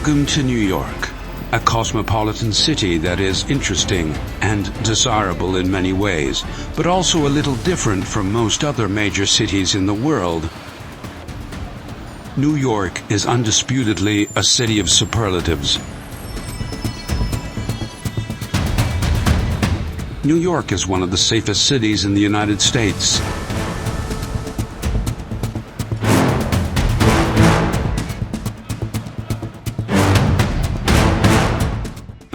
Welcome to New York, a cosmopolitan city that is interesting and desirable in many ways, but also a little different from most other major cities in the world. New York is undisputedly a city of superlatives. New York is one of the safest cities in the United States.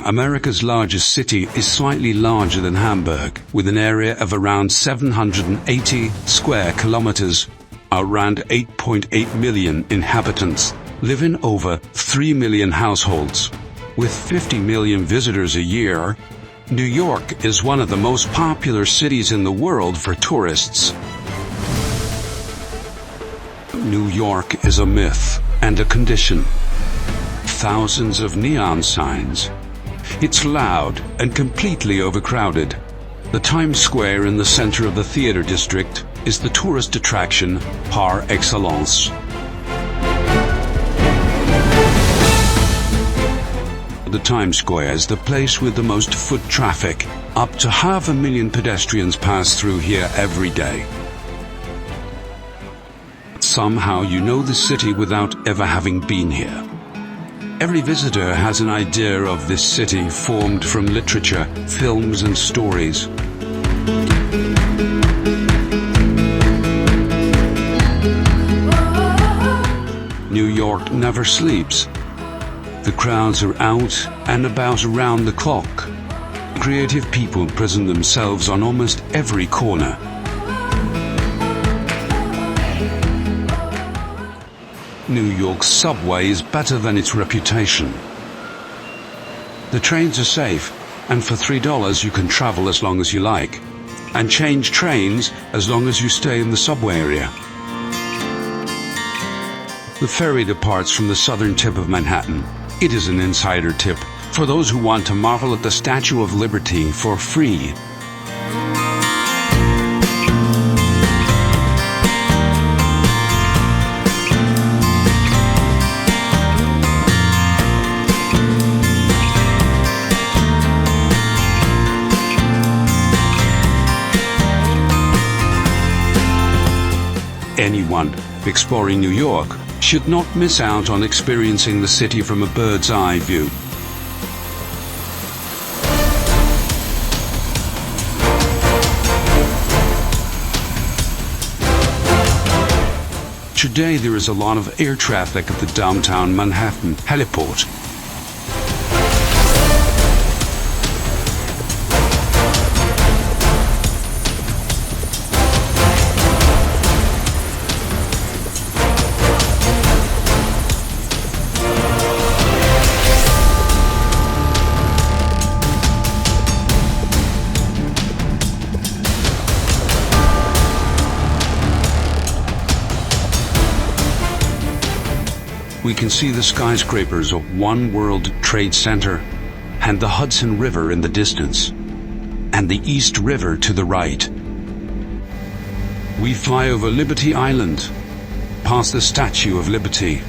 America's largest city is slightly larger than Hamburg, with an area of around 780 square kilometers. Around 8.8 million inhabitants live in over 3 million households. With 50 million visitors a year, New York is one of the most popular cities in the world for tourists. New York is a myth and a condition. Thousands of neon signs. It's loud and completely overcrowded. The Times Square in the center of the theater district is the tourist attraction par excellence. The Times Square is the place with the most foot traffic. Up to 500,000 pedestrians pass through here every day. Somehow you know the city without ever having been here. Every visitor has an idea of this city formed from literature, films, and stories. New York never sleeps. The crowds are out and about around the clock. Creative people present themselves on almost every corner. New York's subway is better than its reputation. The trains are safe, and for $3 you can travel as long as you like, and change trains as long as you stay in the subway area. The ferry departs from the southern tip of Manhattan. It is an insider tip for those who want to marvel at the Statue of Liberty for free. Anyone exploring New York should not miss out on experiencing the city from a bird's eye view. Today there is a lot of air traffic at the downtown Manhattan heliport. We can see the skyscrapers of One World Trade Center and the Hudson River in the distance, and the East River to the right. We fly over Liberty Island, past the Statue of Liberty.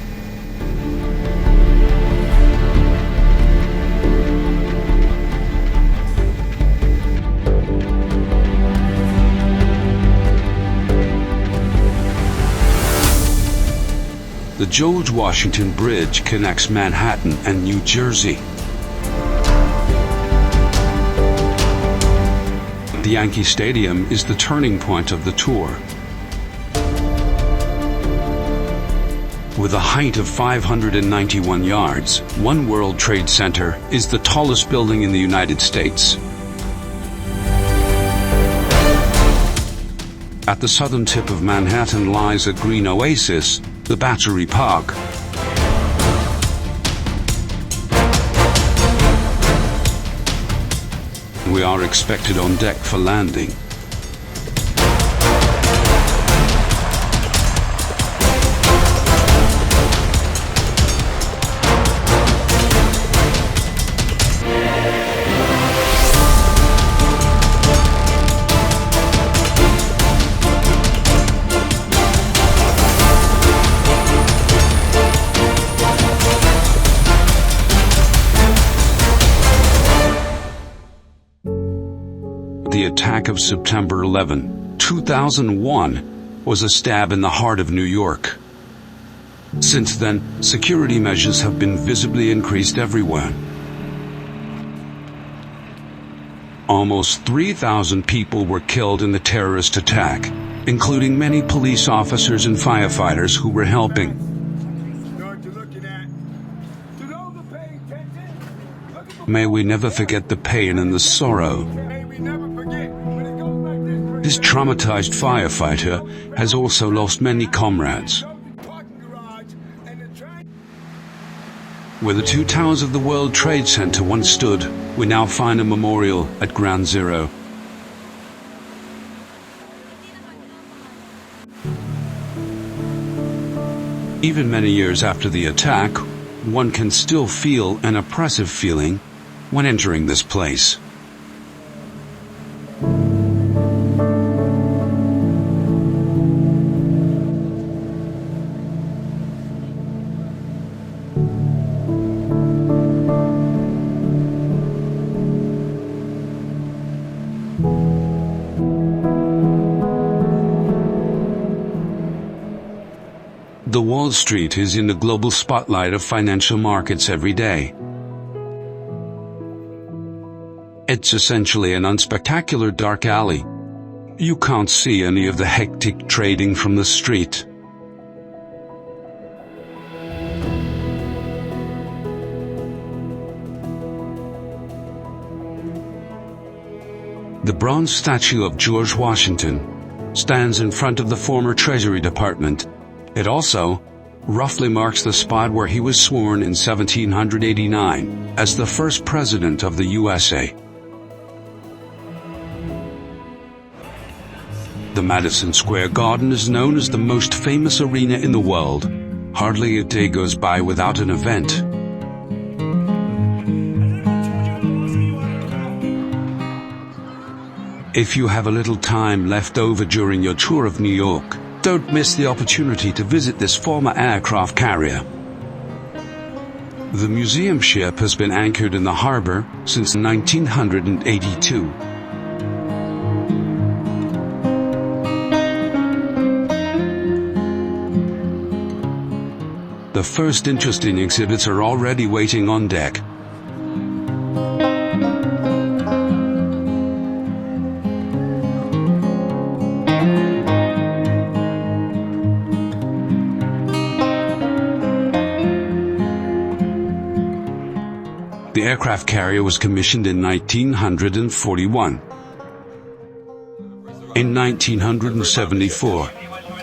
The George Washington Bridge connects Manhattan and New Jersey. The Yankee Stadium is the turning point of the tour. With a height of 591 yards, One World Trade Center is the tallest building in the United States. At the southern tip of Manhattan lies a green oasis, the Battery Park. We are expected on deck for landing. attack of September 11, 2001, was a stab in the heart of New York. Since then, security measures have been visibly increased everywhere. Almost 3,000 people were killed in the terrorist attack, including many police officers and firefighters who were helping. May we never forget the pain and the sorrow. This traumatized firefighter has also lost many comrades. Where the two towers of the World Trade Center once stood, we now find a memorial at Ground Zero. Even many years after the attack, one can still feel an oppressive feeling when entering this place. The Wall Street is in the global spotlight of financial markets every day. It's essentially an unspectacular dark alley. You can't see any of the hectic trading from the street. The bronze statue of George Washington stands in front of the former Treasury Department. It also roughly marks the spot where he was sworn in 1789 as the first president of the USA. The Madison Square Garden is known as the most famous arena in the world. Hardly a day goes by without an event. If you have a little time left over during your tour of New York, don't miss the opportunity to visit this former aircraft carrier. The museum ship has been anchored in the harbor since 1982. The first interesting exhibits are already waiting on deck. The aircraft carrier was commissioned in 1941. In 1974,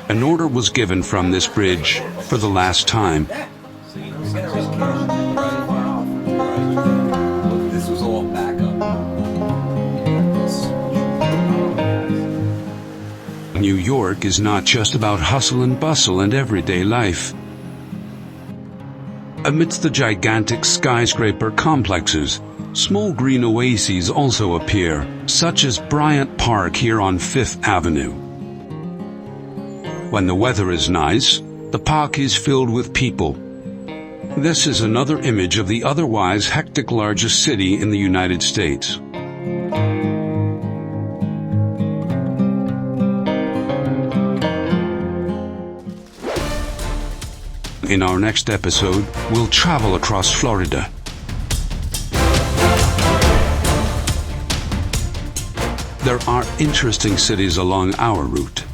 an order was given from this bridge for the last time. New York is not just about hustle and bustle and everyday life. Amidst the gigantic skyscraper complexes, small green oases also appear, such as Bryant Park here on Fifth Avenue. When the weather is nice, the park is filled with people. This is another image of the otherwise hectic largest city in the United States. In our next episode, we'll travel across Florida. There are interesting cities along our route.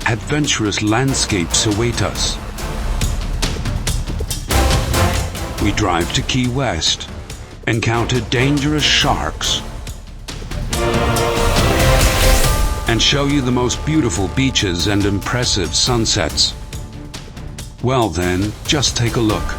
Adventurous landscapes await us. We drive to Key West, encounter dangerous sharks, and show you the most beautiful beaches and impressive sunsets. Well then, just take a look.